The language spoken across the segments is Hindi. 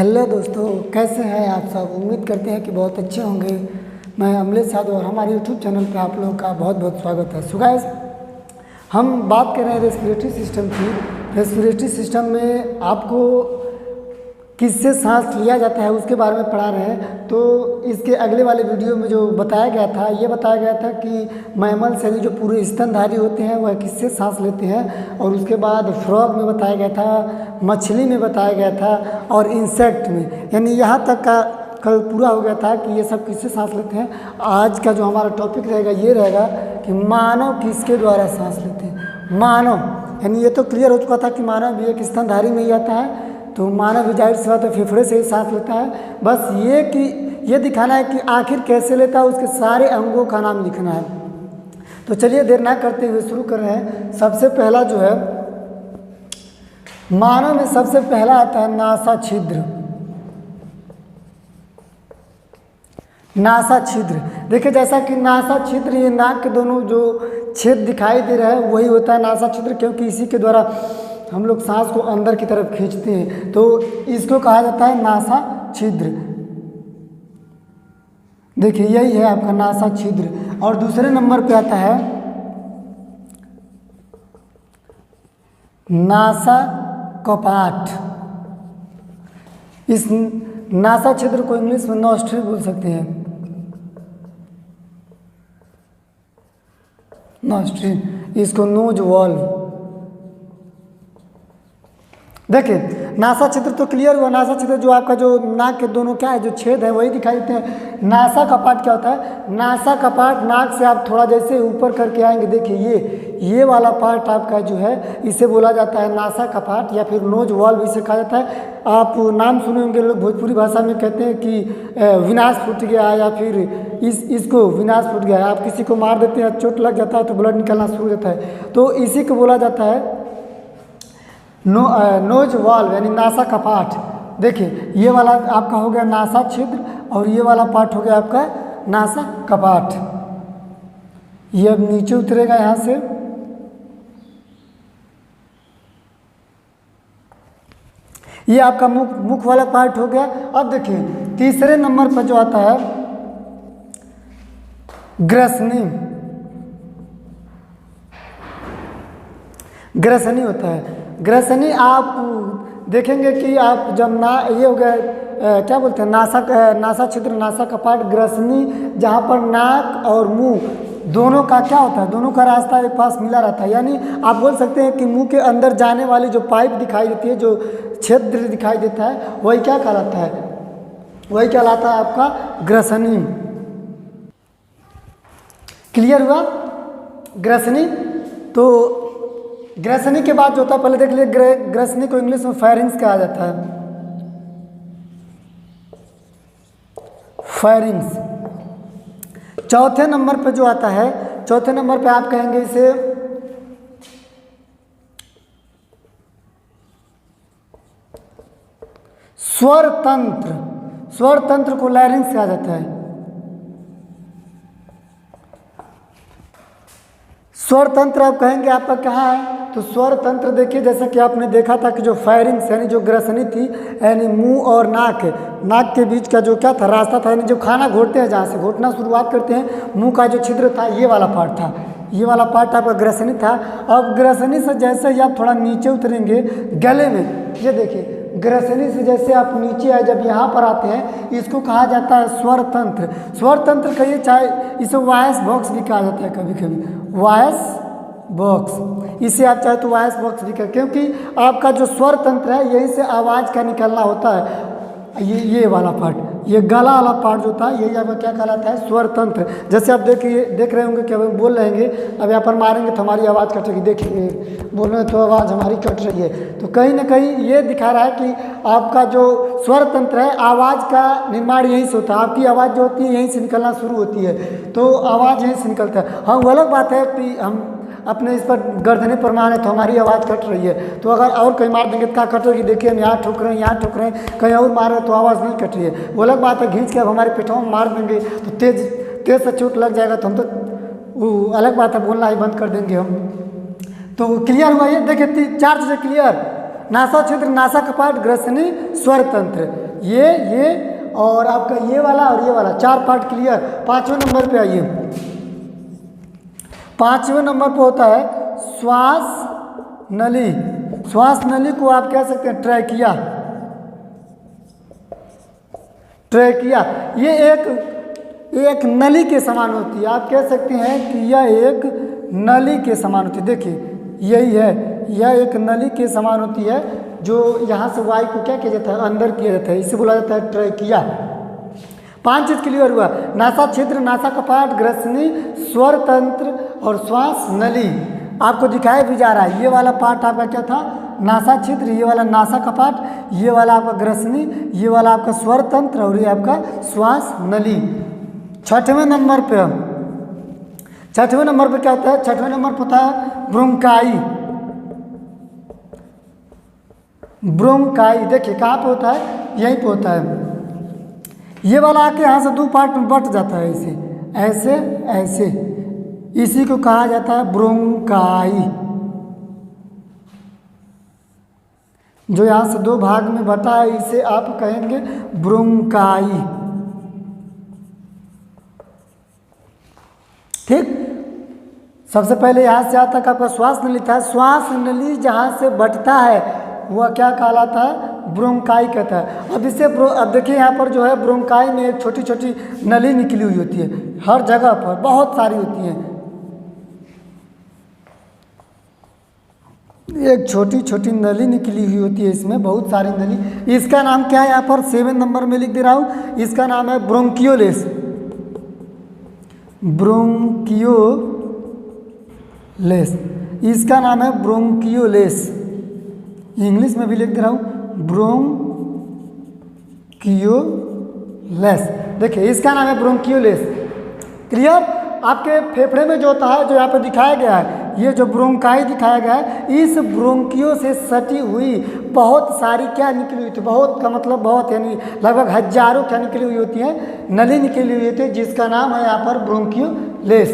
हेलो दोस्तों, कैसे हैं आप सब। उम्मीद करते हैं कि बहुत अच्छे होंगे। मैं अमलेश यादव और हमारे यूट्यूब चैनल पे आप लोगों का बहुत बहुत स्वागत है। सो गाइस, हम बात कर रहे हैं रेस्पिरेटरी सिस्टम की। रेस्पिरेटरी सिस्टम में आपको किससे सांस लिया जाता है उसके बारे में पढ़ा रहे हैं। तो इसके अगले वाले वीडियो में जो बताया गया था, ये बताया गया था कि मैमल्स यानी जो पूरे स्तनधारी होते हैं वह किससे सांस लेते हैं। और उसके बाद फ्रॉग में बताया गया था, मछली में बताया गया था और इंसेक्ट में, यानी यहाँ तक का कल पूरा हो गया था कि ये सब किससे सांस लेते हैं। आज का जो हमारा टॉपिक रहेगा ये रहेगा कि मानव किसके द्वारा सांस लेते हैं। मानव यानी ये तो क्लियर हो चुका था कि मानव भी एक स्तनधारी में ही आता है। तो मानव भी जाहिर सी बात है फेफड़े से ही सांस लेता है। बस ये दिखाना है कि आखिर कैसे लेता है, उसके सारे अंगों का नाम लिखना है। तो चलिए देर ना करते हुए शुरू कर रहे हैं। सबसे पहला जो है मानव में सबसे पहला आता है नासा छिद्र। नासा छिद्र देखिए, जैसा कि नासा छिद्र ये नाक के दोनों जो छेद दिखाई दे रहा है वही होता है नासा छिद्र, क्योंकि इसी के द्वारा हम लोग सांस को अंदर की तरफ खींचते हैं। तो इसको कहा जाता है नासा छिद्र। देखिए यही है आपका नासा छिद्र। और दूसरे नंबर पे आता है नासा कपाट। इस नासा छिद्र को इंग्लिश में नॉस्ट्रिल बोल सकते हैं। नॉस्ट्रिल, इसको नोज वाल्व। देखिए नासा छिद्र तो क्लियर हुआ। नासा छिद्र जो आपका जो नाक के दोनों क्या है जो छेद है वही दिखाई देते हैं। नासा कपाट क्या होता है? नासा कपाट नाक से आप थोड़ा जैसे ऊपर करके आएंगे, देखिए ये वाला पार्ट आपका जो है इसे बोला जाता है नासा कपाट या फिर नोज वाल्व इसे कहा जाता है। आप नाम सुने होंगे, लोग भोजपुरी भाषा में कहते हैं कि विनाश फूट गया या फिर इसको विनाश फूट गया। आप किसी को मार देते हैं, चोट लग जाता है तो ब्लड निकलना शुरू हो जाता है, तो इसी को बोला जाता है नोज वाल्व यानी नासा कपाट। देखिए ये वाला आपका हो गया नासा छिद्र और ये वाला पार्ट हो गया आपका नासा कपाट। ये अब नीचे उतरेगा यहाँ से। ये आपका मुख वाला पार्ट हो गया। अब देखिए तीसरे नंबर पर जो आता है ग्रसनी। ग्रसनी होता है। ग्रसनी आप देखेंगे कि आप जब ये हो गया क्या बोलते हैं नासा छिद्र, नासा कपाट, ग्रसनी, जहाँ पर नाक और मुंह दोनों का क्या होता है, दोनों का रास्ता एक पास मिला रहता है। यानी आप बोल सकते हैं कि मुंह के अंदर जाने वाली जो पाइप दिखाई देती है, जो छिद्र दिखाई देता है, वही क्या कहलाता है? वही कहलाता है आपका ग्रसनी। क्लियर हुआ ग्रसनी? तो ग्रसनी के बाद जो होता है पहले देख लीजिए, ग्रसनी को इंग्लिश में फेरिंग्स कहा जाता है। फेरिंग्स। चौथे नंबर पे जो आता है, चौथे नंबर पे आप कहेंगे इसे स्वर तंत्र। स्वर तंत्र को लैरिंग्स कहा जाता है। स्वर तंत्र आप कहेंगे आपका कहाँ है? तो स्वर तंत्र देखिए, जैसा कि आपने देखा था कि जो फेरिंग्स यानी जो ग्रसनी थी, यानी मुंह और नाक के बीच का जो क्या था रास्ता था, यानी जो खाना घोटते हैं, जहाँ से घोटना शुरुआत करते हैं, मुंह का जो छिद्र था ये वाला पार्ट था। ये वाला पार्ट आपका ग्रसनी था। अब ग्रसनी से जैसे ही आप थोड़ा नीचे उतरेंगे गले में, ये देखिए ग्रसनी से जैसे आप नीचे आए, जब यहाँ पर आते हैं इसको कहा जाता है स्वर तंत्र। स्वर तंत्र कहिए, चाहे इसे वॉइस बॉक्स भी कहा जाता है, कभी कभी वॉइस बॉक्स, इसे आप चाहे तो वॉइस बॉक्स भी कहें, क्योंकि आपका जो स्वर तंत्र है यहीं से आवाज़ का निकलना होता है। ये वाला पार्ट, ये गला वाला पार्ट जो था यही आपका क्या कहलाता है? स्वर तंत्र। जैसे आप देख रहे होंगे कि अब हम बोल रहे हैं, अब यहाँ पर मारेंगे तो हमारी आवाज़ कटेगी। देखिए बोल रहे हैं तो आवाज़ हमारी कट रही है। तो कहीं ना कहीं ये दिखा रहा है कि आपका जो स्वर तंत्र है, आवाज़ का निर्माण यहीं से होता है। आपकी आवाज़ जो होती है यहीं से निकलना शुरू होती है, तो आवाज़ यहीं से निकलता है। हाँ, वो अलग बात है कि हम अपने इस पर गर्दने पर मारे तो हमारी आवाज़ कट रही है, तो अगर और कहीं मार देंगे तो क्या कट रही? देखिए हम यहाँ ठोक रहे हैं, यहाँ ठोक रहे हैं, कहीं और मार रहे तो आवाज़ नहीं कट रही है। वो अलग बात है खींच के अब हमारे पेटों में मार देंगे तो तेज से चोट लग जाएगा, तो हम तो वो अलग बात है, बोलना ही बंद कर देंगे हम। तो क्लियर हुआ ये? देखिए 4 चीज़ें क्लियर। नासा छिद्र, नासा कपाट, ग्रसनी, स्वर तंत्र, ये और आपका ये वाला और ये वाला, 4 पार्ट क्लियर। 5वें नंबर पे आइए। 5वें नंबर पे होता है श्वास नली। श्वास नली को आप कह सकते हैं ट्रैकिया। ट्रैकिया ये एक नली के समान होती है, आप कह सकते हैं कि यह एक नली के समान होती है। देखिए यही है, यह एक नली के समान होती है जो यहाँ से वायु को क्या किया जाता है, अंदर किया जाता है, इसे बोला जाता है ट्रैकिया। 5 चीज क्लियर हुआ। नासा छिद्र, नासा कपाट, ग्रसनी, स्वर तंत्र और श्वास नली आपको दिखाया भी जा रहा है। ये वाला पार्ट आपका क्या था, नासा छिद्र, ये वाला नासा कपाट, ये वाला आपका ग्रसनी, ये वाला आपका स्वर तंत्र और ये आपका श्वास नली। 6वें नंबर पे, 6वें नंबर पे क्या होता है, 6वें नंबर पे होता है ब्रोंकाई। ब्रोंकाई देखिए कहाँ पे होता है, यहीं पे होता है। ये वाला आके यहाँ से 2 पार्ट में बट जाता है, ऐसे ऐसे, इसी को कहा जाता है ब्रोंकाई। जो यहाँ से 2 भाग में बटा है इसे आप कहेंगे ब्रोंकाई। ठीक, सबसे पहले यहाँ से आता तक आपका श्वास नली था। श्वास नली जहाँ से बटता है वह क्या कहलाता है, ब्रोंकाई कहता है। अब देखिए यहाँ पर जो है ब्रोंकाई में एक छोटी छोटी नली निकली हुई होती है, हर जगह पर बहुत सारी होती हैं। एक छोटी छोटी नली निकली हुई होती है, इसमें बहुत सारी नली। इसका नाम क्या है, यहाँ पर 7 नंबर में लिख दे रहा हूँ, इसका नाम है ब्रोंकियोलेस। ब्रोंकियोलेस, इसका नाम है ब्रोंकियोलेस। इंग्लिश में भी लिख दे रहा हूँ ब्रोंकियोलेस। देखिए इसका नाम है ब्रोंकियोलेस। क्लियर। आपके फेफड़े में जो होता है, जो यहाँ पे दिखाया गया है, ये जो ब्रोंकाई दिखाया गया है, इस ब्रोंकियो से सटी हुई बहुत सारी क्या निकली हुई थी, बहुत का मतलब बहुत, यानी लगभग हजारों क्या निकली हुई होती है, नली निकली हुई होती है, जिसका नाम है यहाँ पर ब्रोंकियोलेस।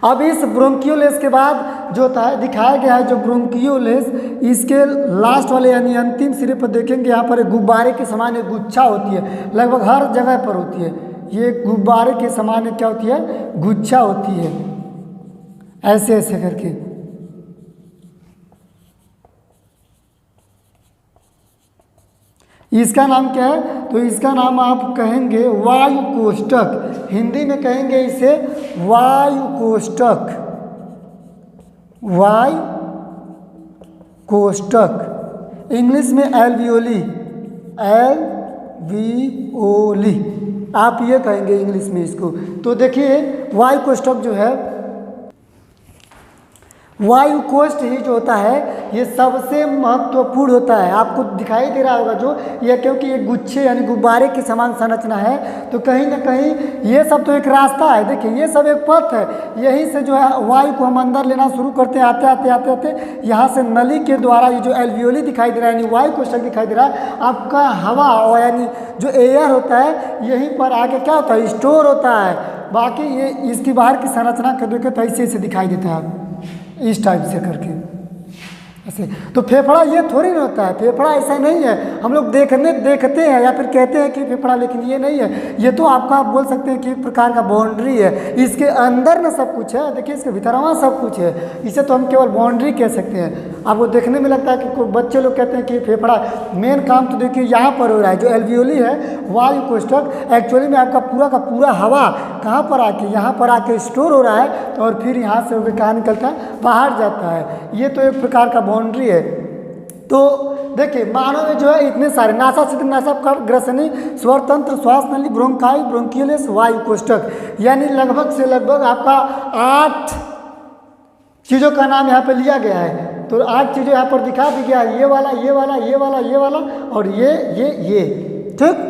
अब इस ब्रोंकियोलेस के बाद जो होता है दिखाया गया है, जो ब्रोंकियोलेस, इसके लास्ट वाले यानी अंतिम सिरे पर देखेंगे, यहाँ पर एक गुब्बारे के समान एक गुच्छा होती है, लगभग हर जगह पर होती है। ये गुब्बारे के समान क्या होती है, गुच्छा होती है, ऐसे ऐसे करके। इसका नाम क्या है, तो इसका नाम आप कहेंगे वायु कोष्ठक। हिंदी में कहेंगे इसे वायु कोष्ठक, वायु कोष्ठक। इंग्लिश में एल्वियोली, एल्वियोली आप ये कहेंगे इंग्लिश में इसको। तो देखिए वायु कोष्ठक जो है, वायु कोष्ठ ही जो होता है ये सबसे महत्वपूर्ण होता है। आपको दिखाई दे रहा होगा जो ये, क्योंकि ये गुच्छे यानी गुब्बारे की समान संरचना है, तो कहीं ना कहीं ये सब तो एक रास्ता है। देखिए ये सब एक पथ है, यहीं से जो है वायु को हम अंदर लेना शुरू करते हैं, आते आते आते आते यहाँ से नली के द्वारा ये जो एल्वियोली दिखाई दे रहा है यानी वायु कोष्ठक दिखाई दे रहा है, आपका हवा और यानी जो एयर होता है यहीं पर आके क्या होता है, स्टोर होता है। बाकी ये इसकी बाहर की संरचना को देखे तो ऐसे ऐसे दिखाई देता है, इस टाइप से करके ऐसे। तो फेफड़ा ये थोड़ी ना होता है, फेफड़ा ऐसा नहीं है। हम लोग देखते हैं या फिर कहते हैं कि फेफड़ा, लेकिन ये नहीं है। ये तो आपका आप बोल सकते हैं कि एक प्रकार का बाउंड्री है, इसके अंदर ना सब कुछ है। देखिए इसके भीतर वहाँ सब कुछ है, इसे तो हम केवल बाउंड्री कह सकते हैं। आपको देखने में लगता है कि बच्चे लोग कहते हैं कि फेफड़ा, मेन काम तो देखिए यहाँ पर हो रहा है। जो एल्वियोली है वायु कोष्ठक, एक्चुअली में आपका पूरा का पूरा हवा कहाँ पर आके, यहाँ पर आके स्टोर हो रहा है, तो और फिर यहाँ से होकर कहाँ निकलता है, बाहर जाता है। ये तो एक प्रकार का बाउंड्री है। तो देखिए मानव में जो है इतने सारे नासा छिद्र, नासा ग्रसनी, स्वर तंत्र, श्वास नली, ब्रोंकाई, ब्रोंकियोलेस, वायु कोष्ठक, यानी लगभग से लगभग आपका 8 चीज़ों का नाम यहाँ पे लिया गया है। तो 8 चीज़ें यहाँ पर दिखा दी गया है, ये वाला, ये वाला, ये वाला, ये वाला और ये। ठीक।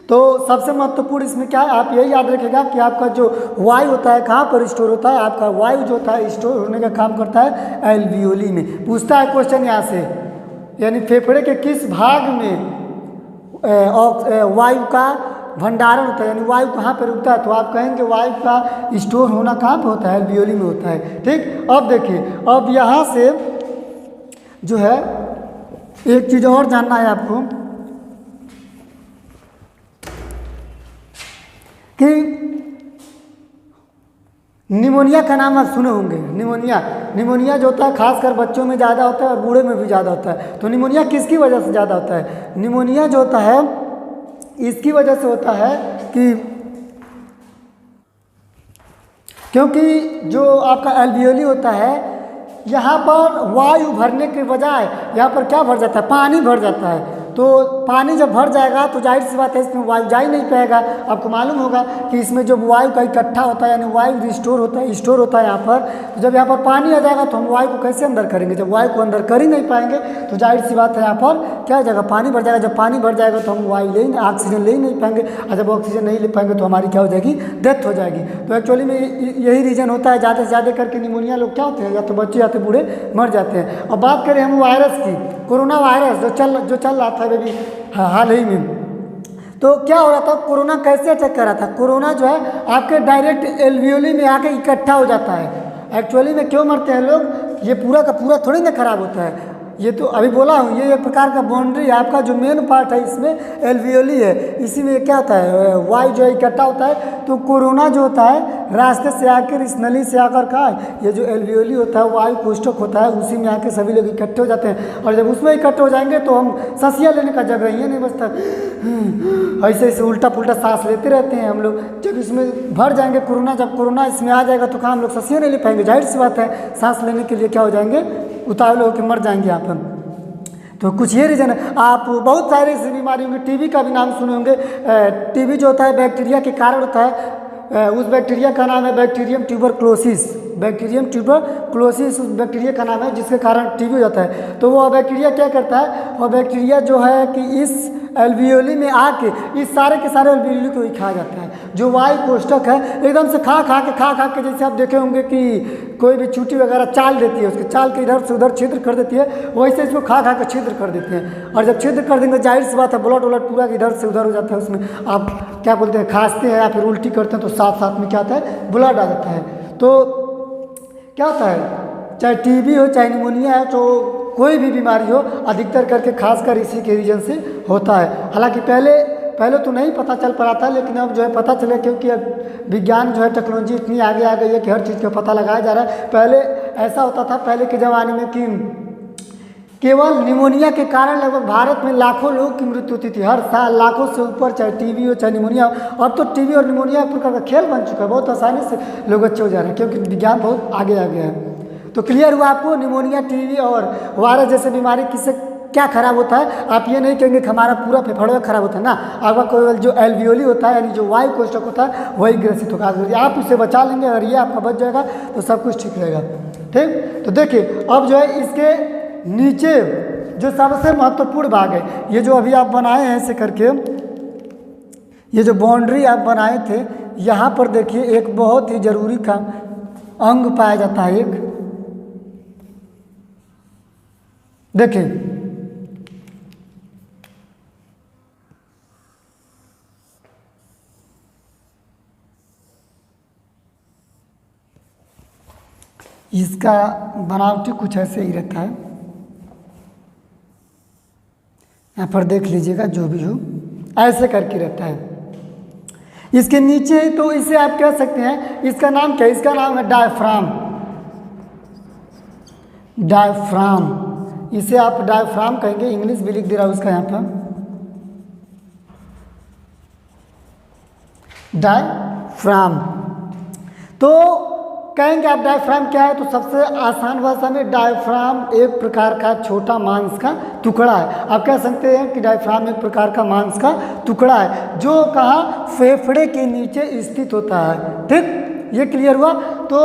तो सबसे महत्वपूर्ण इसमें क्या है, आप यही याद रखिएगा कि आपका जो वायु होता है कहाँ पर स्टोर होता है। आपका वायु जो होता है स्टोर होने का काम करता है एल्वियोली में। पूछता है क्वेश्चन यहाँ से, यानी फेफड़े के किस भाग में वायु का भंडारण होता है, यानी वायु कहाँ पर रुकता है, तो आप कहेंगे वायु का स्टोर होना कहाँ पर होता है, एल्वियोली में होता है। ठीक। अब देखिए, अब यहाँ से जो है एक चीज़ और जानना है आपको कि निमोनिया का नाम आप सुने होंगे। निमोनिया जो होता है खासकर बच्चों में ज़्यादा होता है और बूढ़े में भी ज़्यादा होता है। तो निमोनिया किसकी वजह से ज़्यादा होता है? निमोनिया जो होता है इसकी वजह से होता है कि क्योंकि जो आपका एल्वियोली होता है यहाँ पर वायु भरने के बजाय यहाँ पर क्या भर जाता है? पानी भर जाता है। तो पानी जब भर जाएगा तो जाहिर सी बात है इसमें वायु जा ही नहीं पाएगा। आपको मालूम होगा कि इसमें जब वायु का इकट्ठा होता है यानी वायु स्टोर होता है यहाँ पर। तो जब यहाँ पर पानी आ जाएगा तो हम वायु को कैसे अंदर करेंगे? जब वायु को अंदर कर ही नहीं पाएंगे तो जाहिर सी बात है यहाँ पर क्या हो जाएगा? पानी भर जाएगा। जब पानी भर जाएगा तो हम ऑक्सीजन ले ही नहीं पाएंगे, और जब ऑक्सीजन नहीं ले पाएंगे तो हमारी क्या हो जाएगी? डेथ हो जाएगी। तो एक्चुअली में यही रीज़न होता है, ज़्यादा से ज़्यादा करके निमोनिया लोग क्या होते हैं, या तो बच्चे या तो बूढ़े मर जाते हैं। और बात करें हम वायरस की, कोरोना वायरस जो चल रहा था अभी हाल ही में, तो क्या हो रहा था? कोरोना कैसे अटैक कर रहा था? कोरोना जो है आपके डायरेक्ट एल्वियोली में आके इकट्ठा हो जाता है। एक्चुअली में क्यों मरते हैं लोग? ये पूरा का पूरा थोड़ी ना खराब होता है। ये तो अभी बोला हूँ, ये एक प्रकार का बाउंड्री है। आपका जो मेन पार्ट है इसमें एल्वियोली है, इसी में क्या होता है? वायु जो है इकट्ठा होता है। तो कोरोना जो होता है रास्ते से आकर इस नली से आकर कहा ये जो एल्वियोली होता है वायु कोष्ठक होता है, उसी में आके सभी लोग इकट्ठे हो जाते हैं। और जब उसमें इकट्ठे हो जाएंगे तो हम सांसियाँ लेने का जगह ही नहीं बचता, ऐसे ऐसे उल्टा पुल्टा सांस लेते रहते हैं हम लोग। जब इसमें भर जाएंगे कोरोना, जब कोरोना इसमें आ जाएगा तो कहाँ हम लोग सांसियाँ नहीं ले पाएंगे। जाहिर सी बात है सांस लेने के लिए क्या हो जाएंगे? उतावले होकर मर जाएंगे आप। तो कुछ ये रीज़न है। आप बहुत सारे ऐसी बीमारी होंगे, टीबी का भी नाम सुने होंगे। टीबी जो होता है बैक्टीरिया के कारण होता है। उस बैक्टीरिया का नाम है बैक्टीरियम ट्यूबरक्लोसिस। उस बैक्टीरिया का नाम है जिसके कारण टीबी हो जाता है। तो वह बैक्टीरिया क्या करता है? वह बैक्टीरिया जो है कि इस एल्वियोली में आके इस सारे के सारे एल्वियोली को ही खा जाता है। जो वायु कोष्ठक है एकदम से खा के जैसे आप देखे होंगे कि कोई भी चूटी वगैरह चाल देती है, उसके चाल के इधर से उधर छिद्र कर देती है, वैसे इसको खा के छिद्र कर देते हैं। और जब छिद्र कर देंगे जाहिर सी बात है ब्लड पूरा इधर से उधर हो जाता है। उसमें आप क्या बोलते हैं, खांसते हैं या फिर उल्टी करते हैं तो साथ में क्या होता है? ब्लड आ जाता है। तो क्या होता है, चाहे टीबी हो चाहे निमोनिया हो, तो कोई भी बीमारी हो अधिकतर करके खासकर इसी के रीजन से होता है। हालांकि पहले तो नहीं पता चल पा रहा था, लेकिन अब जो है पता चले, क्योंकि अब विज्ञान जो है टेक्नोलॉजी इतनी आगे आ गई है कि हर चीज़ का पता लगाया जा रहा है। पहले ऐसा होता था पहले के ज़माने में कि केवल निमोनिया के कारण लगभग भारत में लाखों लोगों की मृत्यु होती थी हर साल, लाखों से ऊपर, चाहे टीबी हो चाहे निमोनिया हो। अब तो टीबी और निमोनिया एक प्रकार का खेल बन चुका है, बहुत आसानी से लोग अच्छे हो जा रहे हैं क्योंकि विज्ञान बहुत आगे आ गया है। तो क्लियर हुआ आपको निमोनिया, टीबी और वायरस जैसे बीमारी किससे क्या खराब होता है? आप ये नहीं कहेंगे कि हमारा पूरा फेफड़ा खराब होता है ना, आपका केवल जो एल्वियोली होता है यानी जो वायु कोष्ठक होता है वही ग्रसित होगा। अगर आप इसे बचा लेंगे, अगर ये आपका बच जाएगा तो सब कुछ ठीक रहेगा। ठीक, तो देखिए अब जो है इसके नीचे जो सबसे महत्वपूर्ण भाग है, ये जो अभी आप बनाए हैं ऐसे करके, ये जो बाउंड्री आप बनाए थे, यहाँ पर देखिए एक बहुत ही जरूरी का अंग पाया जाता है। एक देखिए इसका बनावटी कुछ ऐसे ही रहता है। यहाँ पर देख लीजिएगा, जो भी हो ऐसे करके रहता है। इसके नीचे तो इसे आप कह सकते हैं, इसका नाम क्या है? इसका नाम है डायफ्राम। इसे आप डायफ्राम कहेंगे, इंग्लिश भी लिख दे रहा हूँ इसका यहाँ पर, डायफ्राम। तो कहेंगे आप डायफ्राम क्या है? तो सबसे आसान भाषा में डायफ्राम एक प्रकार का छोटा मांस का टुकड़ा है। आप कह सकते हैं कि डायफ्राम एक प्रकार का मांस का टुकड़ा है जो कहाँ? फेफड़े के नीचे स्थित होता है। ठीक, ये क्लियर हुआ। तो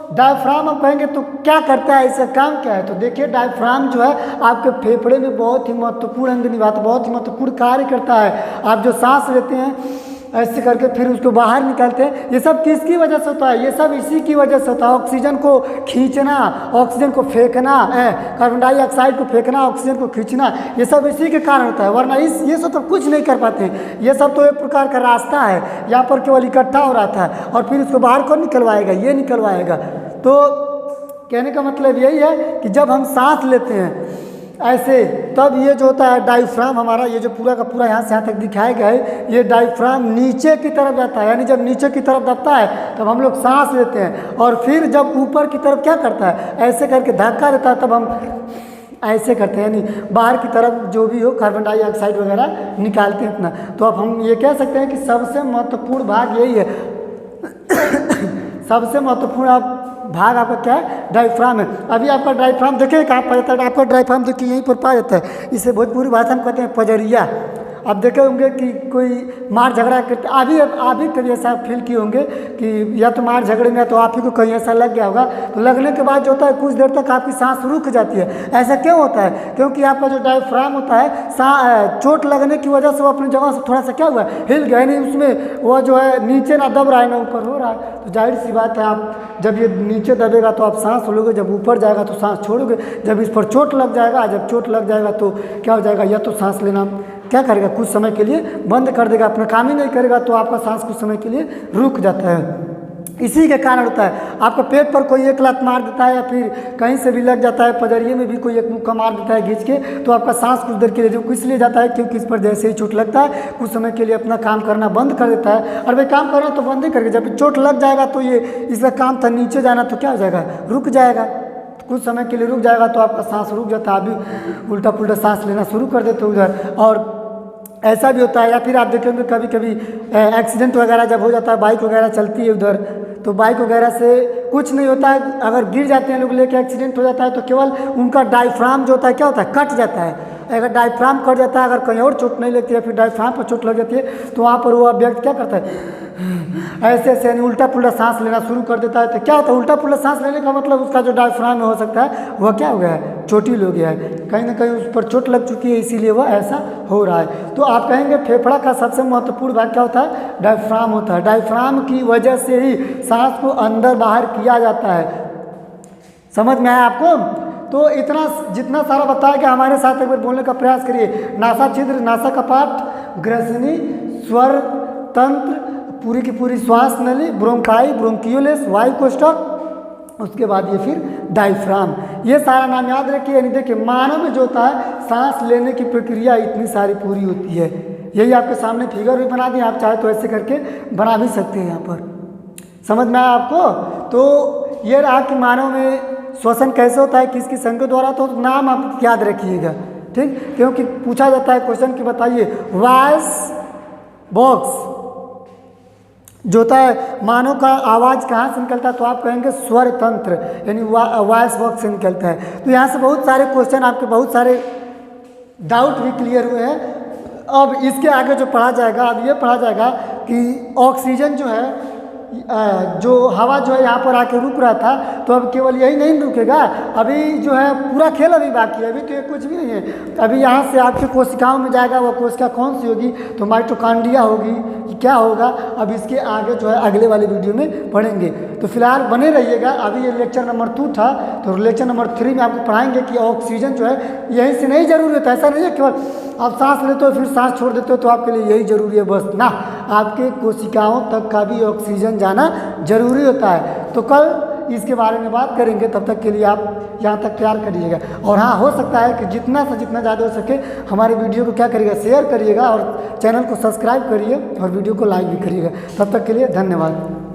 डायफ्राम आप कहेंगे तो क्या करता है, इसका काम क्या है? तो देखिए डायफ्राम जो है आपके फेफड़े में बहुत ही महत्वपूर्ण अंग निभाता है, बहुत ही महत्वपूर्ण कार्य करता है। आप जो सांस लेते हैं ऐसे करके फिर उसको बाहर निकालते हैं, ये सब किसकी वजह से होता है? ये सब इसी की वजह से होता है। ऑक्सीजन को खींचना, ऑक्सीजन को फेंकना, कार्बन डाइऑक्साइड को फेंकना, ऑक्सीजन को खींचना, ये सब इसी के कारण होता है। वरना ये सब तो कुछ नहीं कर पाते। ये सब तो एक प्रकार का रास्ता है, यहाँ पर केवल इकट्ठा हो रहा था और फिर उसको बाहर कौन निकलवाएगा? ये निकलवाएगा। तो कहने का मतलब यही है कि जब हम सांस लेते हैं ऐसे, तब ये जो होता है डायफ्राम हमारा, ये जो पूरा का पूरा यहाँ से यहाँ तक दिखाया गया है, ये डायफ्राम नीचे की तरफ जाता है, यानी जब नीचे की तरफ दबता है तब हम लोग सांस लेते हैं, और फिर जब ऊपर की तरफ क्या करता है, ऐसे करके धक्का देता है, तब हम ऐसे करते हैं, यानी बाहर की तरफ जो भी हो कार्बन डाइऑक्साइड वगैरह निकालते हैं अपना। तो अब हम ये कह सकते हैं कि सबसे महत्वपूर्ण भाग यही है सबसे महत्वपूर्ण भाग आपका क्या है, डायफ्राम है। अभी आपका डायफ्राम देखिए कहाँ पाया जाता है, आपका डायफ्राम देखिए यहीं पर पाया जाता है, इसे भोजपुरी भाषा में कहते हैं पजरिया। आप देखे होंगे कि कोई मार झगड़ा करते, आप भी कभी ऐसा फील किए होंगे कि या तो मार झगड़े में या तो आप ही को कहीं ऐसा लग गया होगा, तो लगने के बाद जो होता है कुछ देर तक आपकी सांस रुक जाती है। ऐसा क्यों होता है, क्योंकि आपका जो डायफ्राम होता है चोट लगने की वजह से वो अपनी जगह से थोड़ा सा क्या हुआ है, हिल गया, नहीं उसमें वो जो है नीचे ना दब रहा है ना ऊपर हो रहा है। तो जाहिर सी बात है, आप जब ये नीचे दबेगा तो आप सांस लोगे, जब ऊपर जाएगा तो सांस छोड़ोगे, जब इस पर चोट लग जाएगा, जब चोट लग जाएगा तो क्या हो जाएगा, या तो सांस लेना क्या करेगा, कुछ समय के लिए बंद कर देगा, अपना काम ही नहीं करेगा, तो आपका सांस कुछ समय के लिए रुक जाता है। इसी के कारण होता है, आपका पेट पर कोई एक लात मार देता है या फिर कहीं से भी लग जाता है, पजरिए में भी कोई एक मुक्का मार देता है खींच के, तो आपका सांस कुछ देर के लिए रुक इसलिए जाता है क्योंकि इस पर जैसे ही चोट लगता है कुछ समय के लिए अपना काम करना बंद कर देता है। और भाई काम करना तो बंद ही करके, जब चोट लग जाएगा तो ये इसका काम था नीचे जाना, तो क्या हो जाएगा, रुक जाएगा, कुछ समय के लिए रुक जाएगा, तो आपका सांस रुक जाता है, अभी उल्टा पुल्टा सांस लेना शुरू कर देते उधर। और ऐसा भी होता है, या फिर आप देखेंगे कभी कभी एक्सीडेंट वगैरह जब हो जाता है, बाइक वगैरह चलती है उधर, तो बाइक वगैरह से कुछ नहीं होता है, अगर गिर जाते हैं लोग लेके एक्सीडेंट हो जाता है तो केवल उनका डायफ्राम जो होता है क्या होता है, कट जाता है। अगर डायफ्राम कट जाता है, अगर कहीं और चोट नहीं लगती है, फिर डायफ्राम पर चोट लग जाती है, तो वहाँ पर वो व्यक्ति क्या करता है, ऐसे ऐसे यानी उल्टा पुल्टा सांस लेना शुरू कर देता है। तो क्या होता है, उल्टा पुल्टा सांस लेने का मतलब उसका जो डायफ्राम में हो सकता है वह क्या हो गया है, चोटिल हो गया है, कहीं ना कहीं उस पर चोट लग चुकी है, इसीलिए वह ऐसा हो रहा है। तो आप कहेंगे फेफड़ा का सबसे महत्वपूर्ण भाग क्या होता है, डायफ्राम होता है। डायफ्राम की वजह से ही सांस को अंदर बाहर किया जाता है। समझ में आया आपको? तो इतना जितना सारा बताया कि हमारे साथ एक बार बोलने का प्रयास करिए। नासा छिद्र, नासा कपाट, ग्रसनी, स्वर तंत्र, पूरी की पूरी श्वास नली, ब्रोंकाई, ब्रोंकियोलेस, वायु कोष्ठक, उसके बाद ये फिर डायफ्राम, ये सारा नाम याद रखिए। यानी देखिए मानव में जो होता है सांस लेने की प्रक्रिया इतनी सारी पूरी होती है। यही आपके सामने फिगर भी बना दिए, आप चाहे तो ऐसे करके बना भी सकते हैं यहाँ पर। समझ में आया आपको? तो ये रहा कि मानव में श्वसन कैसे होता है, किसकी संख्या द्वारा, तो नाम आप याद रखिएगा, ठीक, क्योंकि पूछा जाता है क्वेश्चन कि बताइए वॉइस बॉक्स जो होता है मानव का आवाज़ कहाँ से निकलता है, तो आप कहेंगे स्वर तंत्र, यानी वॉइस बॉक्स से निकलता है। तो यहाँ से बहुत सारे क्वेश्चन आपके बहुत सारे डाउट भी क्लियर हुए हैं। अब इसके आगे जो पढ़ा जाएगा, अब ये पढ़ा जाएगा कि ऑक्सीजन जो है, जो हवा जो है यहाँ पर आके रुक रहा था, तो अब केवल यही नहीं रुकेगा, अभी जो है पूरा खेल अभी बाकी है, अभी तो ये कुछ भी नहीं है। अभी यहाँ से आपकी कोशिकाओं में जाएगा, वो कोशिका कौन सी होगी, तो माइटोकॉन्ड्रिया होगी, क्या होगा, अब इसके आगे जो है अगले वाले वीडियो में पढ़ेंगे। तो फिलहाल बने रहिएगा। अभी ये लेक्चर नंबर 2 था, तो लेक्चर नंबर 3 में आपको पढ़ाएंगे कि ऑक्सीजन जो है यहीं से नहीं जरूरी होता, ऐसा नहीं है केवल आप सांस लेते हो फिर सांस छोड़ देते हो तो आपके लिए यही जरूरी है बस ना, आपके कोशिकाओं तक का भी ऑक्सीजन जाना जरूरी होता है। तो कल इसके बारे में बात करेंगे, तब तक के लिए आप यहाँ तक तैयार करिएगा। और हाँ, हो सकता है कि जितना से जितना ज़्यादा हो सके हमारे वीडियो को क्या करिएगा, शेयर करिएगा और चैनल को सब्सक्राइब करिए और वीडियो को लाइक भी करिएगा। तब तक के लिए धन्यवाद।